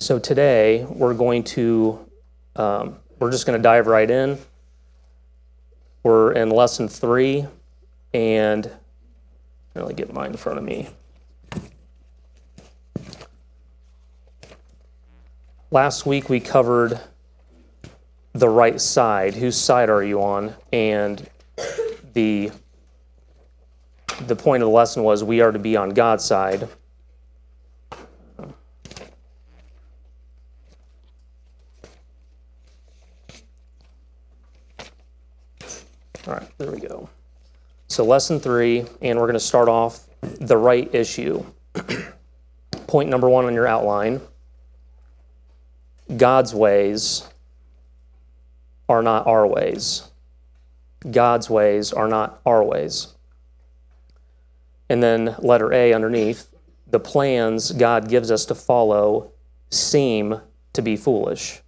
So today we're just going to dive right in. We're in lesson 3, and let me get mine in front of me. Last week we covered the right side. Whose side are you on? And the point of the lesson was we are to be on God's side. All right, there we go. So lesson 3, and we're going to start off the right issue. Point number 1 on your outline. God's ways are not our ways. God's ways are not our ways. And then letter A underneath, the plans God gives us to follow seem to be foolish.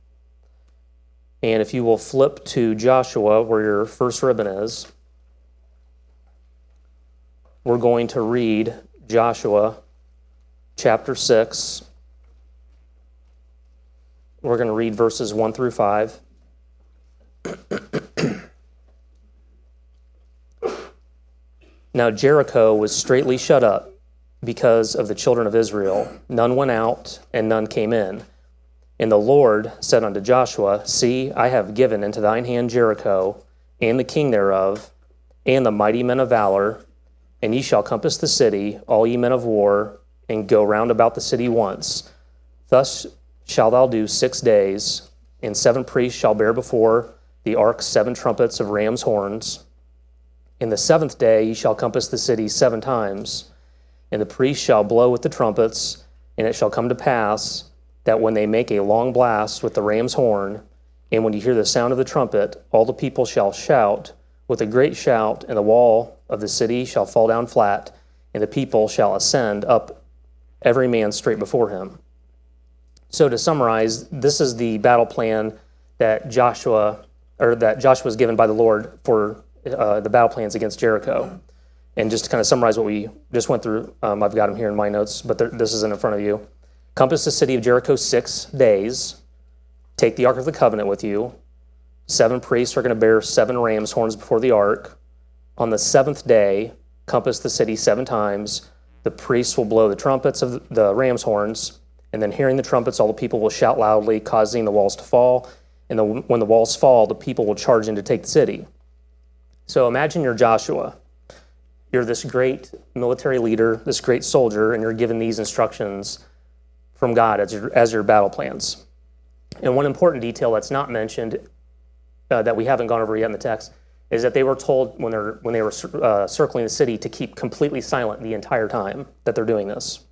And if you will flip to Joshua, where your first ribbon is, we're going to read Joshua chapter 6. We're going to read verses 1 through 5. Now Jericho was straitly shut up because of the children of Israel. None went out, and none came in. And the Lord said unto Joshua, See, I have given into thine hand Jericho, and the king thereof, and the mighty men of valor, and ye shall compass the city, all ye men of war, and go round about the city once. Thus shalt thou do 6 days, and 7 priests shall bear before the ark 7 trumpets of ram's horns. In the 7th day ye shall compass the city 7 times, and the priests shall blow with the trumpets, and it shall come to pass that when they make a long blast with the ram's horn, and when you hear the sound of the trumpet, all the people shall shout with a great shout, and the wall of the city shall fall down flat, and the people shall ascend up every man straight before him. So to summarize, this is the battle plan that Joshua was given by the Lord for the battle plans against Jericho. And just to kind of summarize what we just went through, I've got them here in my notes, but this isn't in front of you. Compass the city of Jericho 6 days. Take the Ark of the Covenant with you. 7 priests are going to bear 7 ram's horns before the ark. On the 7th day, compass the city 7 times. The priests will blow the trumpets of the ram's horns, and then hearing the trumpets, all the people will shout loudly, causing the walls to fall. And when the walls fall, the people will charge in to take the city. So imagine you're Joshua. You're this great military leader, this great soldier, and you're given these instructions from God as your battle plans. And one important detail that's not mentioned, that we haven't gone over yet in the text, is that they were told when they were circling the city to keep completely silent the entire time that they're doing this.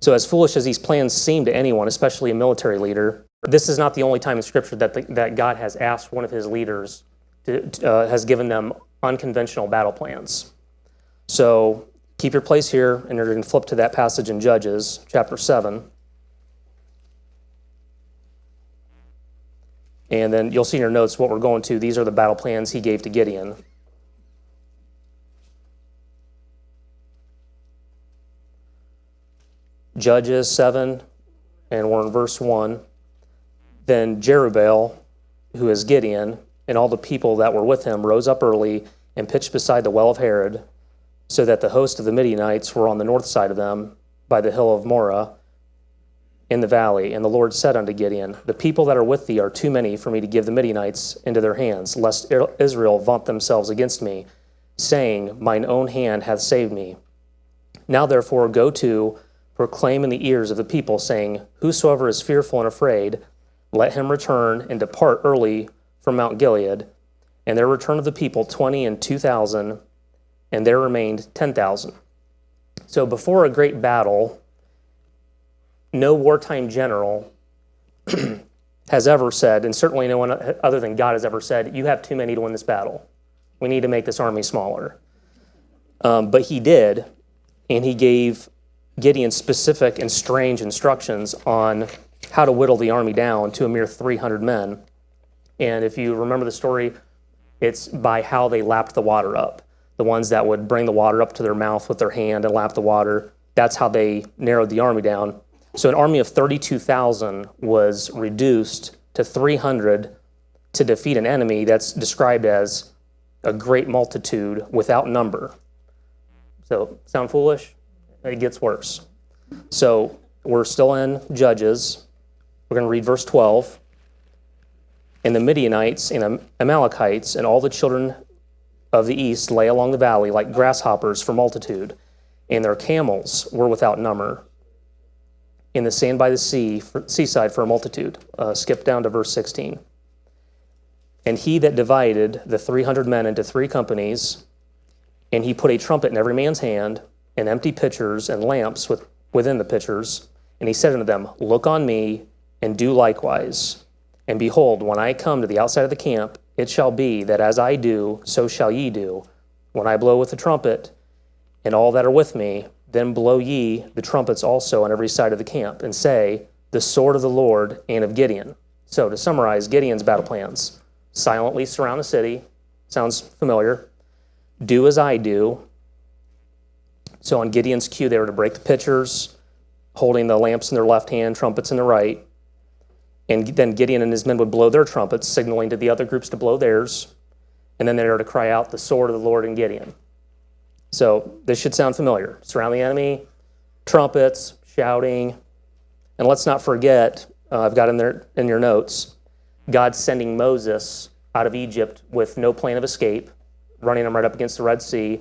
So as foolish as these plans seem to anyone, especially a military leader, this is not the only time in Scripture that God has asked one of his leaders, has given them unconventional battle plans. So keep your place here, and you're going to flip to that passage in Judges, chapter 7. And then you'll see in your notes what we're going to. These are the battle plans he gave to Gideon. Judges 7, and we're in verse 1. Then Jerubbaal, who is Gideon, and all the people that were with him rose up early and pitched beside the well of Herod, so that the host of the Midianites were on the north side of them, by the hill of Moreh, in the valley. And the Lord said unto Gideon, The people that are with thee are too many for me to give the Midianites into their hands, lest Israel vaunt themselves against me, saying, Mine own hand hath saved me. Now therefore go to, proclaim in the ears of the people, saying, Whosoever is fearful and afraid, let him return and depart early from Mount Gilead. And there returned of the people 20 and 2,000, and there remained 10,000. So before a great battle, no wartime general has ever said, and certainly no one other than God has ever said, you have too many to win this battle. We need to make this army smaller. But he did, and he gave Gideon specific and strange instructions on how to whittle the army down to a mere 300 men. And if you remember the story, it's by how they lapped the water up. The ones that would bring the water up to their mouth with their hand and lap the water, that's how they narrowed the army down. So an army of 32,000 was reduced to 300 to defeat an enemy that's described as a great multitude without number. So, sound foolish? It gets worse. So, we're still in Judges. We're going to read verse 12. And the Midianites and Amalekites and all the children of the east lay along the valley like grasshoppers for multitude, and their camels were without number. In the sand by the seaside for a multitude. Skip down to verse 16. And he that divided the 300 men into 3 companies, and he put a trumpet in every man's hand, and empty pitchers and lamps within the pitchers. And he said unto them, Look on me, and do likewise. And behold, when I come to the outside of the camp, it shall be that as I do, so shall ye do. When I blow with the trumpet, and all that are with me, then blow ye the trumpets also on every side of the camp, and say, The sword of the Lord and of Gideon. So to summarize Gideon's battle plans: silently surround the city. Sounds familiar. Do as I do. So on Gideon's cue, they were to break the pitchers, holding the lamps in their left hand, trumpets in the right. And then Gideon and his men would blow their trumpets, signaling to the other groups to blow theirs. And then they were to cry out, The sword of the Lord and Gideon. So this should sound familiar. Surround the enemy, trumpets, shouting. And let's not forget, I've got in there in your notes, God sending Moses out of Egypt with no plan of escape, running him right up against the Red Sea,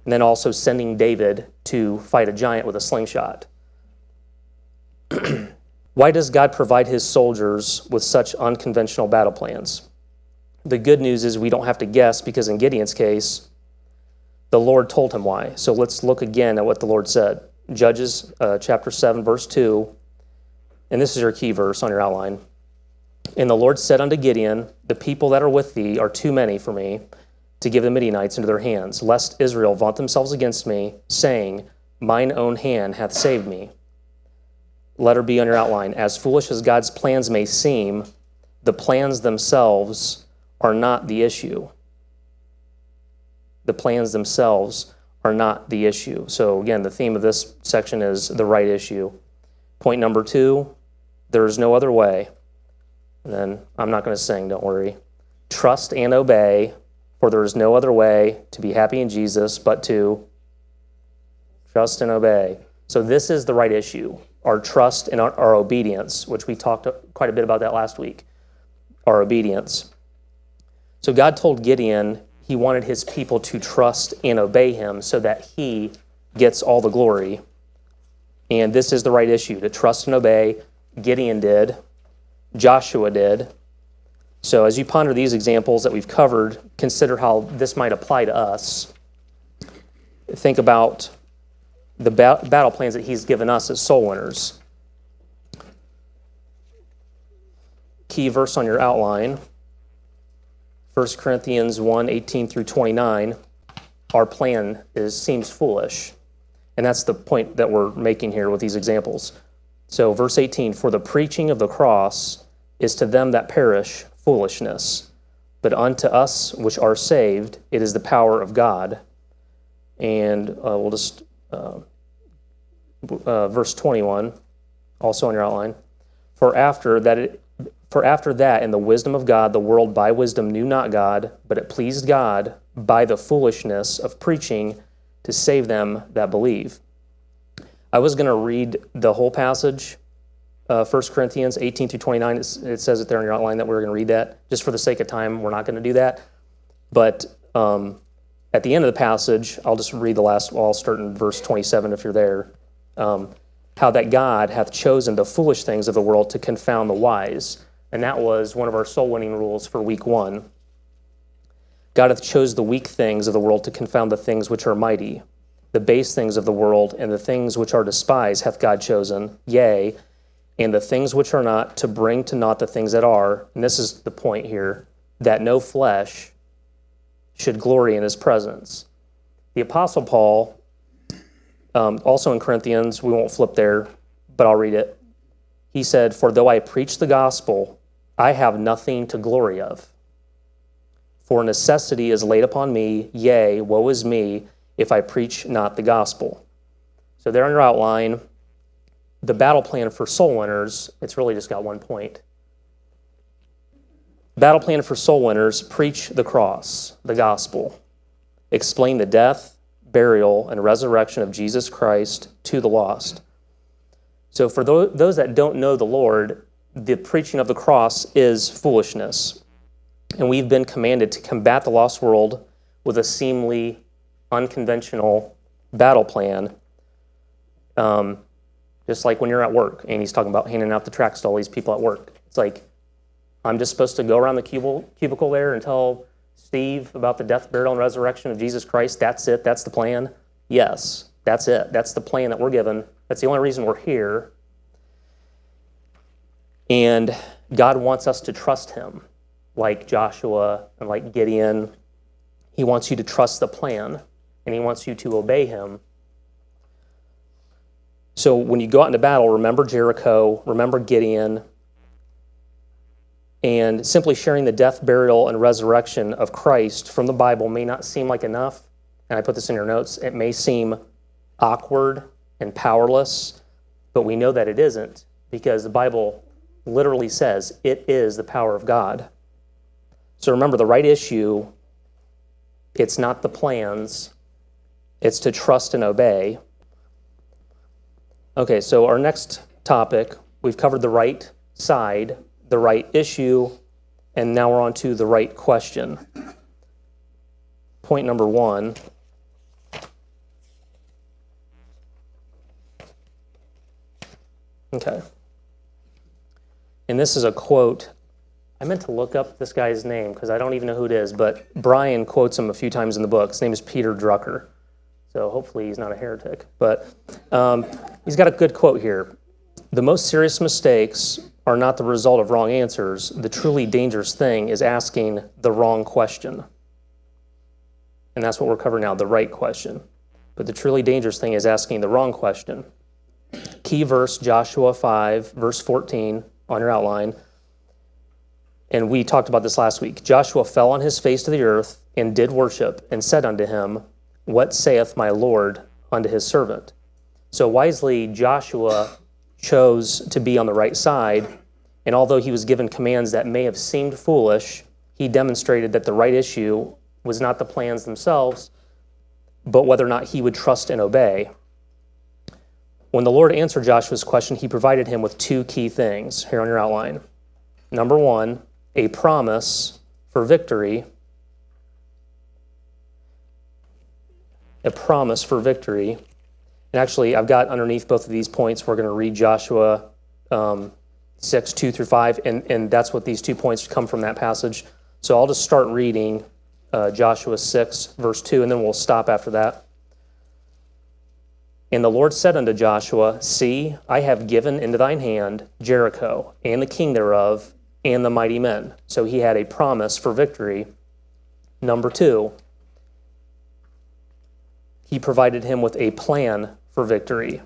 and then also sending David to fight a giant with a slingshot. Why does God provide his soldiers with such unconventional battle plans? The good news is we don't have to guess, because in Gideon's case, the Lord told him why. So let's look again at what the Lord said. Judges chapter 7, verse 2, and this is your key verse on your outline. And the Lord said unto Gideon, The people that are with thee are too many for me to give the Midianites into their hands, lest Israel vaunt themselves against me, saying, Mine own hand hath saved me. Letter B on your outline. As foolish as God's plans may seem, the plans themselves are not the issue. The plans themselves are not the issue. So again, the theme of this section is the right issue. Point number 2, there is no other way. And then I'm not going to sing, don't worry. Trust and obey, for there is no other way to be happy in Jesus but to trust and obey. So this is the right issue, our trust and our obedience, which we talked quite a bit about that last week, our obedience. So God told Gideon he wanted his people to trust and obey him so that he gets all the glory. And this is the right issue, to trust and obey. Gideon did. Joshua did. So as you ponder these examples that we've covered, consider how this might apply to us. Think about the battle plans that he's given us as soul winners. Key verse on your outline, 1 Corinthians 1, 18 through 29, our plan seems foolish. And that's the point that we're making here with these examples. So verse 18, For the preaching of the cross is to them that perish foolishness, but unto us which are saved it is the power of God. And we'll just, verse 21, also on your outline, For after that, in the wisdom of God, the world by wisdom knew not God, but it pleased God by the foolishness of preaching to save them that believe. I was going to read the whole passage, 1 Corinthians 18 through 29. It says it there in your outline that we're going to read that. Just for the sake of time, we're not going to do that. But at the end of the passage, I'll just read the last, I'll start in verse 27 if you're there. How that God hath chosen the foolish things of the world to confound the wise. And that was one of our soul-winning rules for week 1. God hath chose the weak things of the world to confound the things which are mighty. The base things of the world and the things which are despised hath God chosen, yea, and the things which are not, to bring to naught the things that are. And this is the point here, that no flesh should glory in his presence. The Apostle Paul, also in Corinthians, we won't flip there, but I'll read it. He said, For though I preach the gospel, I have nothing to glory of. For necessity is laid upon me, yea, woe is me, if I preach not the gospel. So there on your outline, the battle plan for soul winners, it's really just got one point. Battle plan for soul winners: preach the cross, the gospel. Explain the death, burial, and resurrection of Jesus Christ to the lost. So for those that don't know the Lord, the preaching of the cross is foolishness. And we've been commanded to combat the lost world with a seemingly unconventional battle plan. Just like when you're at work, and he's talking about handing out the tracts to all these people at work. It's like, I'm just supposed to go around the cubicle there and tell Steve about the death, burial, and resurrection of Jesus Christ. That's it. That's the plan. Yes, that's it. That's the plan that we're given. That's the only reason we're here. And God wants us to trust him, like Joshua and like Gideon. He wants you to trust the plan, and he wants you to obey him. So when you go out into battle, remember Jericho, remember Gideon, and simply sharing the death, burial, and resurrection of Christ from the Bible may not seem like enough. And I put this in your notes. It may seem awkward and powerless, but we know that it isn't, because the Bible literally says it is the power of God. So remember, the right issue, it's not the plans, it's to trust and obey. Okay, so our next topic, we've covered the right side, the right issue, and now we're on to the right question. Point number 1. Okay. And this is a quote. I meant to look up this guy's name because I don't even know who it is, but Brian quotes him a few times in the book. His name is Peter Drucker. So hopefully he's not a heretic. But he's got a good quote here. The most serious mistakes are not the result of wrong answers. The truly dangerous thing is asking the wrong question. And that's what we're covering now, the right question. But the truly dangerous thing is asking the wrong question. Key verse, Joshua 5, verse 14 on your outline. And we talked about this last week. Joshua fell on his face to the earth and did worship and said unto him, What saith my Lord unto his servant? So wisely, Joshua chose to be on the right side, and although he was given commands that may have seemed foolish, he demonstrated that the right issue was not the plans themselves, but whether or not he would trust and obey. When the Lord answered Joshua's question, he provided him with 2 key things here on your outline. Number 1, a promise for victory. A promise for victory. And actually, I've got underneath both of these points, we're going to read Joshua 6, 2 through 5, and that's what these 2 points come from that passage. So I'll just start reading Joshua 6, verse 2, and then we'll stop after that. And the Lord said unto Joshua, See, I have given into thine hand Jericho, and the king thereof, and the mighty men. So he had a promise for victory. Number 2, he provided him with a plan for victory.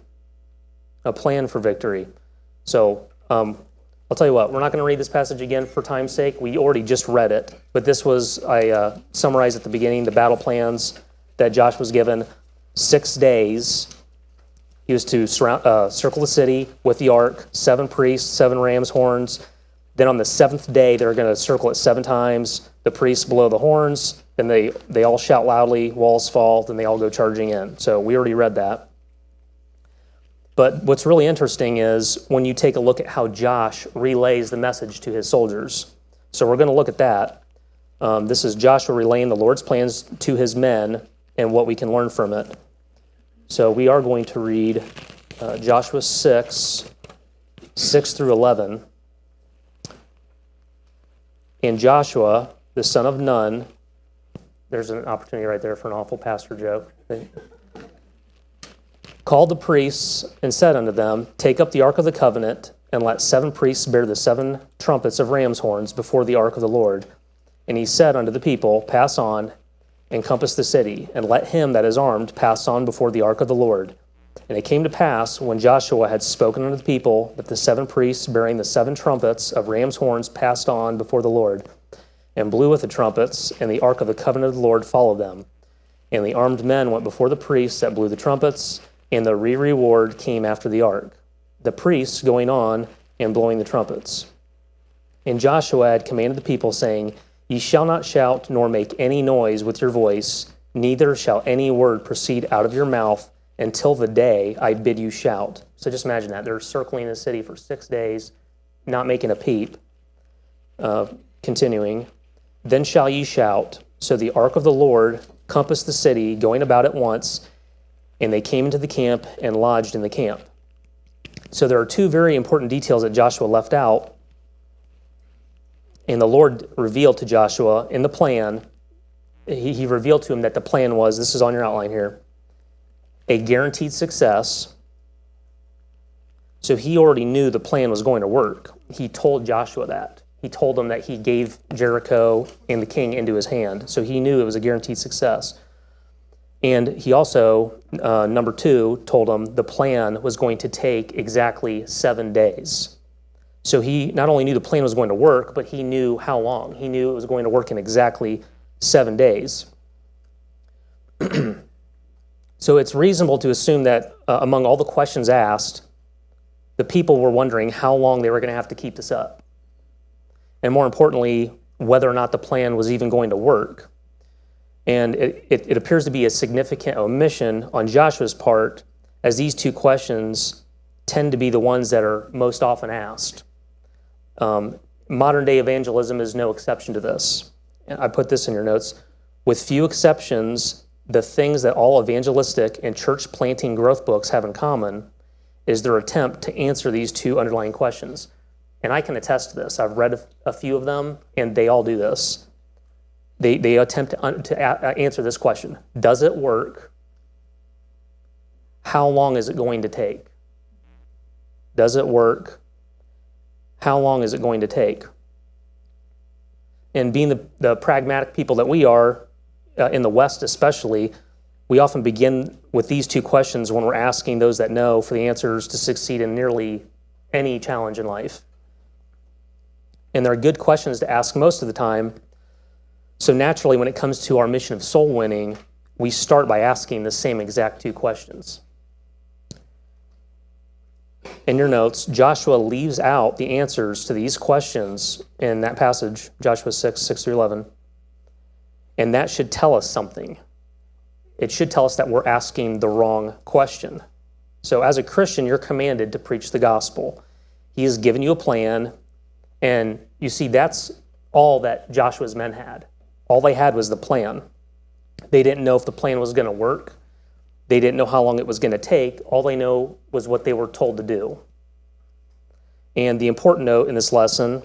A plan for victory. So I'll tell you what, we're not going to read this passage again for time's sake. We already just read it. But this was, I summarized at the beginning, the battle plans that Joshua was given. 6 days. He was to circle the city with the ark, 7 priests, 7 ram's horns. Then on the 7th day, they're going to circle it 7 times. The priests blow the horns. Then they all shout loudly, walls fall, then they all go charging in. So we already read that. But what's really interesting is when you take a look at how Josh relays the message to his soldiers. So we're going to look at that. This is Joshua relaying the Lord's plans to his men and what we can learn from it. So we are going to read Joshua 6 through 11. And Joshua, the son of Nun, there's an opportunity right there for an awful pastor joke. Called the priests and said unto them, Take up the ark of the covenant, and let 7 priests bear the 7 trumpets of ram's horns before the ark of the Lord. And he said unto the people, Pass on, and compass the city, and let him that is armed pass on before the ark of the Lord. And it came to pass, when Joshua had spoken unto the people, that the 7 priests bearing the 7 trumpets of ram's horns passed on before the Lord, and blew with the trumpets, and the ark of the covenant of the Lord followed them. And the armed men went before the priests that blew the trumpets, and the reward came after the ark. the priests going on and blowing the trumpets. And Joshua had commanded the people, saying, Ye shall not shout nor make any noise with your voice, neither shall any word proceed out of your mouth until the day I bid you shout. So just imagine that. They're circling the city for 6 days, not making a peep. Continuing, Then shall ye shout. So the ark of the Lord compassed the city, going about it once, and they came into the camp and lodged in the camp. So there are two very important details that Joshua left out. And the Lord revealed to Joshua in the plan, he revealed to him that the plan was, this is on your outline here, a guaranteed success. So he already knew the plan was going to work. He told Joshua that. He told him that he gave Jericho and the king into his hand. So he knew it was a guaranteed success. And he also, number two, told him the plan was going to take exactly 7 days. So he not only knew the plan was going to work, but he knew how long. He knew it was going to work in exactly 7 days. So it's reasonable to assume that among all the questions asked, the people were wondering how long they were going to have to keep this up. And more importantly, whether or not the plan was even going to work. And it appears to be a significant omission on Joshua's part, as these two questions tend to be the ones that are most often asked. Modern day evangelism is no exception to this. And I put this in your notes. With few exceptions, the things that all evangelistic and church planting growth books have in common is their attempt to answer these two underlying questions. And I can attest to this. I've read a few of them, and they all do this. They attempt to answer this question. Does it work? How long is it going to take? Does it work? How long is it going to take? And being the pragmatic people that we are, in the West especially, we often begin with these two questions when we're asking those that know for the answers to succeed in nearly any challenge in life. And they're good questions to ask most of the time. So naturally, when it comes to our mission of soul winning, we start by asking the same exact two questions. In your notes, Joshua leaves out the answers to these questions in that passage, Joshua 6 through 11. And that should tell us something. It should tell us that we're asking the wrong question. So as a Christian, you're commanded to preach the gospel. He has given you a plan, and you see that's all that Joshua's men had. All they had was the plan. They didn't know if the plan was going to work. They didn't know how long it was going to take. All they know was what they were told to do. And the important note in this lesson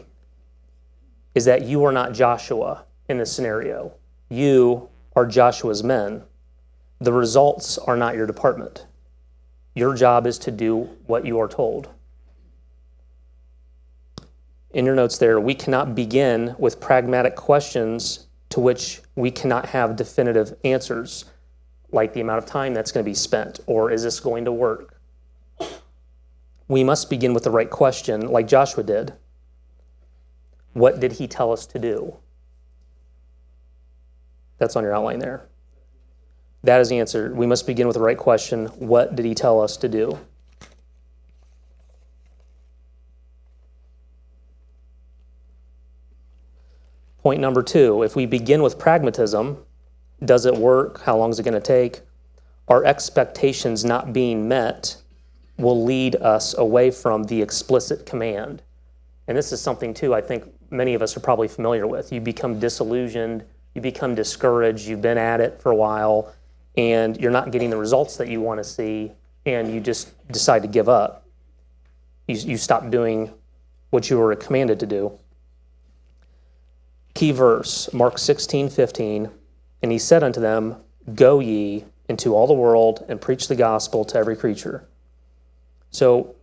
is that you are not Joshua in this scenario. You are Joshua's men. The results are not your department. Your job is to do what you are told. In your notes there, we cannot begin with pragmatic questions to which we cannot have definitive answers, like the amount of time that's going to be spent, or is this going to work? We must begin with the right question, like Joshua did. What did he tell us to do? That's on your outline there. That is the answer. We must begin with the right question. What did he tell us to do? Point number 2, if we begin with pragmatism, does it work? How long is it going to take? Our expectations not being met will lead us away from the explicit command. And this is something, too, I think many of us are probably familiar with. You become disillusioned, you become discouraged, you've been at it for a while, and you're not getting the results that you want to see, and you just decide to give up. You stop doing what you were commanded to do. Key verse, Mark 16:15, and he said unto them, Go ye into all the world and preach the gospel to every creature. So,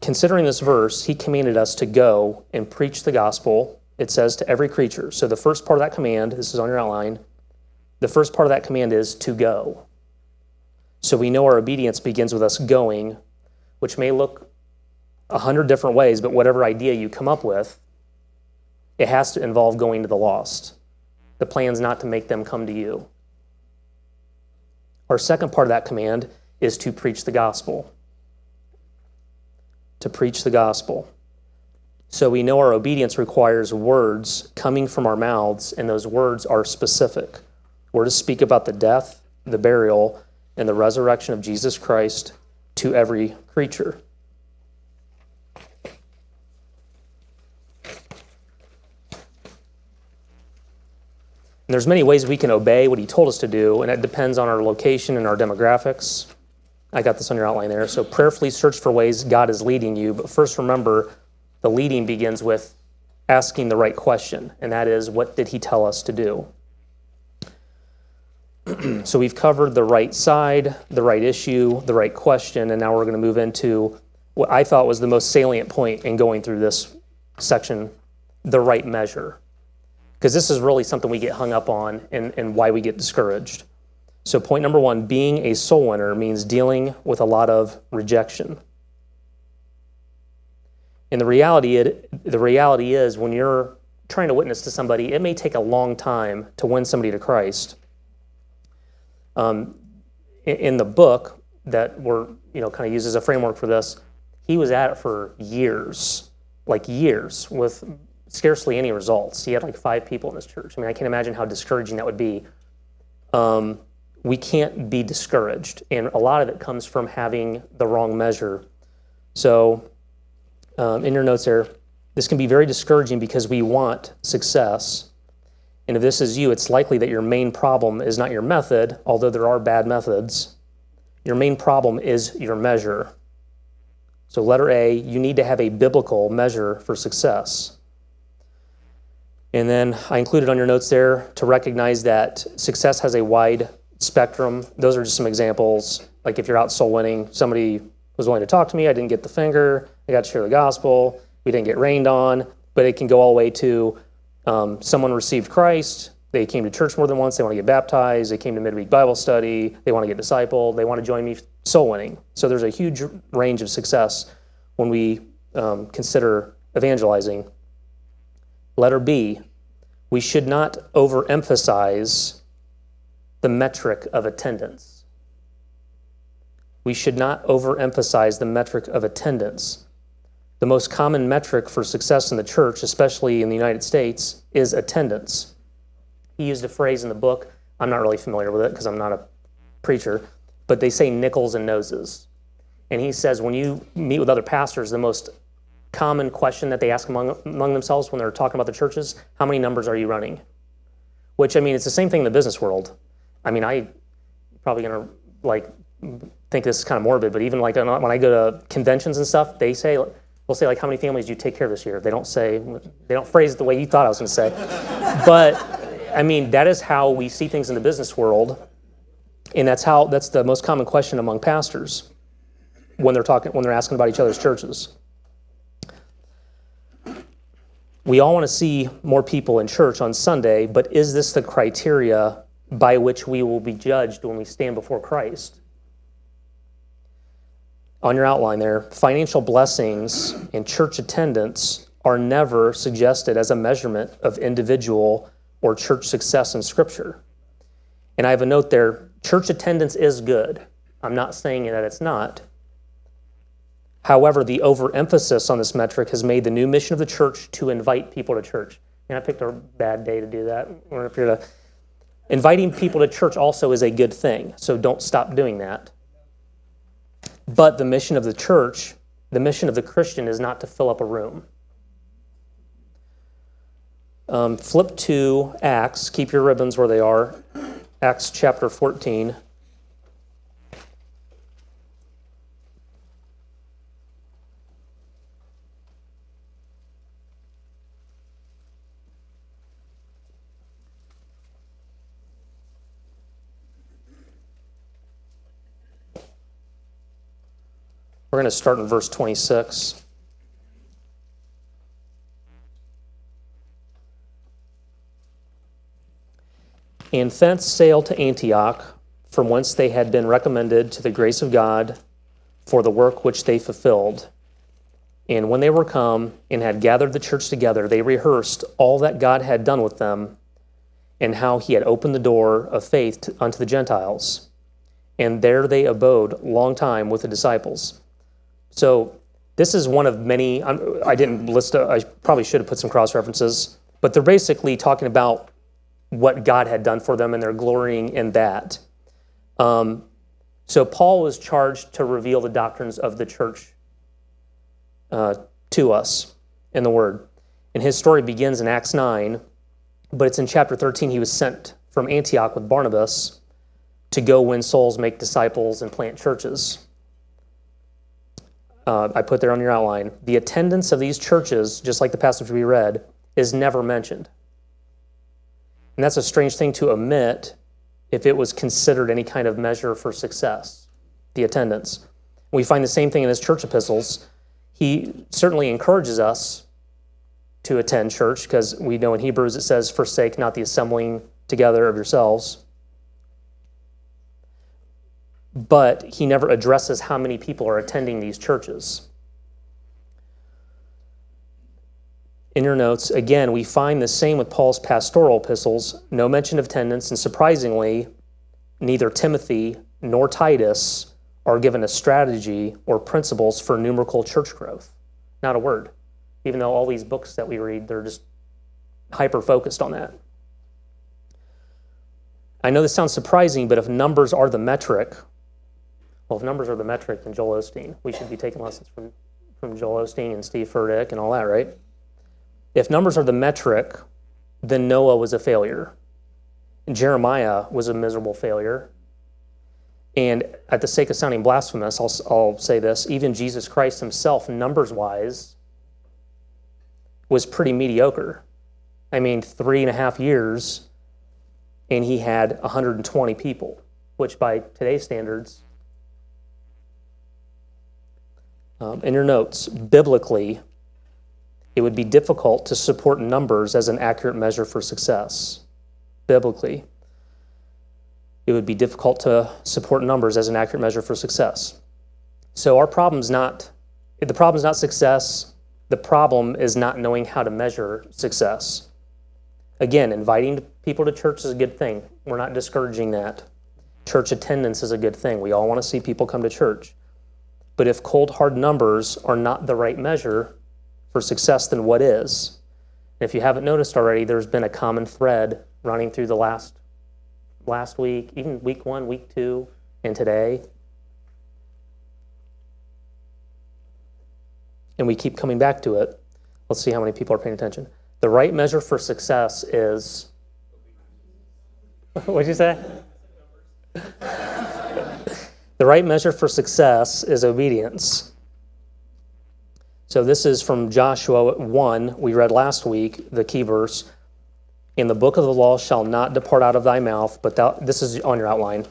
considering this verse, he commanded us to go and preach the gospel, it says, to every creature. So the first part of that command, this is on your outline, the first part of that command is to go. So we know our obedience begins with us going, which may look 100 different ways, but whatever idea you come up with, it has to involve going to the lost. The plan's not to make them come to you. Our second part of that command is to preach the gospel. to preach the gospel. So we know our obedience requires words coming from our mouths, and those words are specific. We're to speak about the death, the burial, and the resurrection of Jesus Christ to every creature. And there's many ways we can obey what he told us to do, and it depends on our location and our demographics. I got this on your outline there. So prayerfully search for ways God is leading you, but first remember, the leading begins with asking the right question, and that is, what did he tell us to do? So we've covered the right side, the right issue, the right question, and now we're going to move into what I thought was the most salient point in going through this section, the right measure. Because this is really something we get hung up on and why we get discouraged. So point number one, being a soul winner means dealing with a lot of rejection. And the reality is when you're trying to witness to somebody, it may take a long time to win somebody to Christ. In the book that we're kind of used as a framework for this, he was at it for years, with scarcely any results. He had like 5 people in his church. I mean, I can't imagine how discouraging that would be. We can't be discouraged, and a lot of it comes from having the wrong measure. So in your notes there, this can be very discouraging because we want success. And if this is you, it's likely that your main problem is not your method, although there are bad methods. Your main problem is your measure. So letter A, you need to have a biblical measure for success. And then I included on your notes there to recognize that success has a wide spectrum. Those are just some examples. Like if you're out soul winning, somebody was willing to talk to me, I didn't get the finger, I got to share the gospel, we didn't get rained on, but it can go all the way to someone received Christ, they came to church more than once, they want to get baptized, they came to midweek Bible study, they want to get discipled, they want to join me soul winning. So there's a huge range of success when we consider evangelizing. Letter B, we should not overemphasize the metric of attendance. We should not overemphasize the metric of attendance. The most common metric for success in the church, especially in the United States, is attendance. He used a phrase in the book, I'm not really familiar with it because I'm not a preacher, but they say nickels and noses. And he says when you meet with other pastors, the most common question that they ask among themselves when they're talking about the churches, how many numbers are you running? Which, I mean, it's the same thing in the business world. I mean, I'm probably going to think this is kind of morbid, but even when I go to conventions and stuff, they'll say how many families do you take care of this year? They don't phrase it the way you thought I was going to say. But I mean, that is how we see things in the business world, and that's the most common question among pastors when they're asking about each other's churches. We all want to see more people in church on Sunday, but is this the criteria by which we will be judged when we stand before Christ? On your outline there, financial blessings and church attendance are never suggested as a measurement of individual or church success in Scripture. And I have a note there, church attendance is good. I'm not saying that it's not. However, the overemphasis on this metric has made the new mission of the church to invite people to church. And I picked a bad day to do that. Inviting people to church also is a good thing, so don't stop doing that. But the mission of the church, the mission of the Christian, is not to fill up a room. Flip to Acts. Keep your ribbons where they are. Acts chapter 14. We're going to start in verse 26. And thence sailed to Antioch, from whence they had been recommended to the grace of God for the work which they fulfilled. And when they were come and had gathered the church together, they rehearsed all that God had done with them, and how he had opened the door of faith unto the Gentiles. And there they abode long time with the disciples. So This is one of many, I didn't list, I probably should have put some cross-references, but they're basically talking about what God had done for them, and they're glorying in that. So Paul was charged to reveal the doctrines of the church to us in the Word. And his story begins in Acts 9, but it's in chapter 13 he was sent from Antioch with Barnabas to go win souls, make disciples, and plant churches. I put there on your outline, the attendance of these churches, just like the passage we read, is never mentioned. And that's a strange thing to omit if it was considered any kind of measure for success, the attendance. We find the same thing in his church epistles. He certainly encourages us to attend church, because we know in Hebrews it says, forsake not the assembling together of yourselves. But he never addresses how many people are attending these churches. In your notes, again, we find the same with Paul's pastoral epistles, no mention of attendance, and surprisingly, neither Timothy nor Titus are given a strategy or principles for numerical church growth. Not a word. Even though all these books that we read, they're just hyper-focused on that. I know this sounds surprising, but if numbers are the metric, if numbers are the metric, then Joel Osteen. We should be taking lessons from Joel Osteen and Steve Furtick and all that, right? If numbers are the metric, then Noah was a failure. And Jeremiah was a miserable failure. And at the sake of sounding blasphemous, I'll say this, even Jesus Christ himself, numbers-wise, was pretty mediocre. I mean, 3.5 years, and he had 120 people, which by today's standards, in your notes, biblically, it would be difficult to support numbers as an accurate measure for success. Biblically, it would be difficult to support numbers as an accurate measure for success. So the problem's not success. The problem is not knowing how to measure success. Again, inviting people to church is a good thing. We're not discouraging that. Church attendance is a good thing. We all want to see people come to church. But if cold, hard numbers are not the right measure for success, then what is? And if you haven't noticed already, there's been a common thread running through the last week, even week 1, week 2, and today. And we keep coming back to it. Let's see how many people are paying attention. The right measure for success is... What'd you say? The right measure for success is obedience. So this is from Joshua 1, we read last week, the key verse. In the book of the law shall not depart out of thy mouth, but this is on your outline,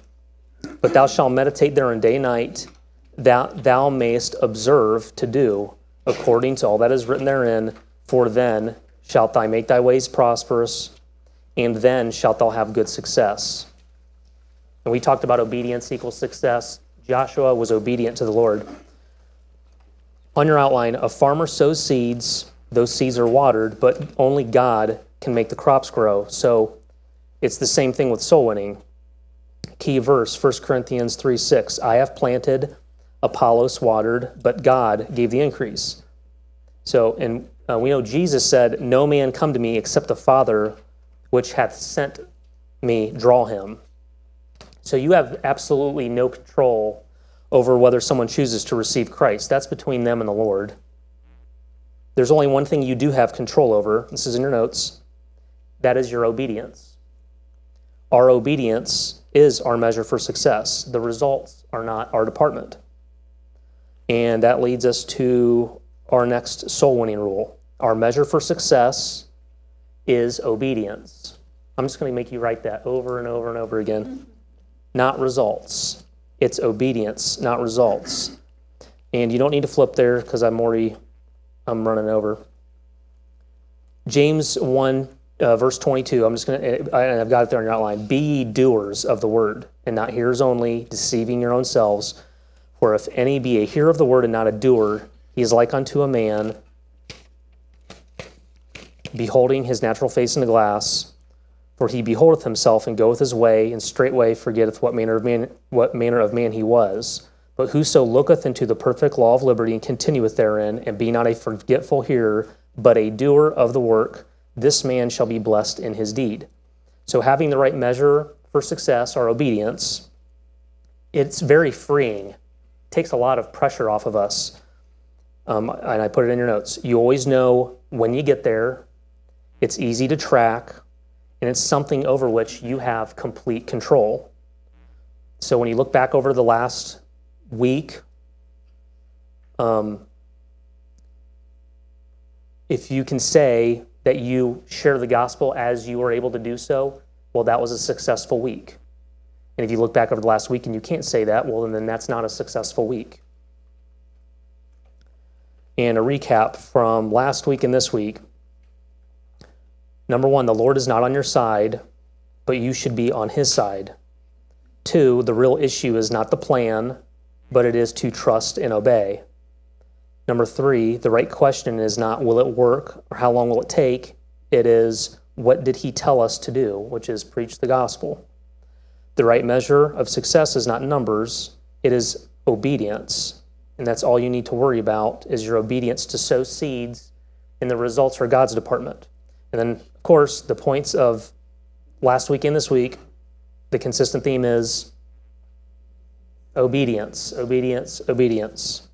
but thou shalt meditate therein day and night, that thou mayest observe to do according to all that is written therein, for then shalt thou make thy ways prosperous, and then shalt thou have good success. And we talked about obedience equals success. Joshua was obedient to the Lord. On your outline, a farmer sows seeds, those seeds are watered, but only God can make the crops grow. So it's the same thing with soul winning. Key verse, 1 Corinthians 3:6. I have planted, Apollos watered, but God gave the increase. So, and we know Jesus said, no man come to me except the Father which hath sent me draw him. So you have absolutely no control over whether someone chooses to receive Christ. That's between them and the Lord. There's only one thing you do have control over. This is in your notes. That is your obedience. Our obedience is our measure for success. The results are not our department. And that leads us to our next soul-winning rule. Our measure for success is obedience. I'm just going to make you write that over and over and over again. Not results. It's obedience, not results. And you don't need to flip there because I'm running over. James 1, verse 22, I've got it there on your outline. Be ye doers of the word, and not hearers only, deceiving your own selves. For if any be a hearer of the word and not a doer, he is like unto a man beholding his natural face in the glass. For he beholdeth himself and goeth his way, and straightway forgetteth what manner of man he was. But whoso looketh into the perfect law of liberty and continueth therein, and be not a forgetful hearer, but a doer of the work, this man shall be blessed in his deed. So having the right measure for success, our obedience, it's very freeing. It takes a lot of pressure off of us. And I put it in your notes. You always know when you get there. It's easy to track, and it's something over which you have complete control. So when you look back over the last week, if you can say that you share the gospel as you were able to do so, well, that was a successful week. And if you look back over the last week and you can't say that, well, then that's not a successful week. And a recap from last week and this week. Number one, the Lord is not on your side, but you should be on his side. 2, the real issue is not the plan, but it is to trust and obey. Number 3, the right question is not will it work or how long will it take? It is what did he tell us to do, which is preach the gospel. The right measure of success is not numbers, it is obedience. And that's all you need to worry about is your obedience to sow seeds, and the results are God's department. And then, of course, the points of last week and this week, the consistent theme is obedience, obedience, obedience.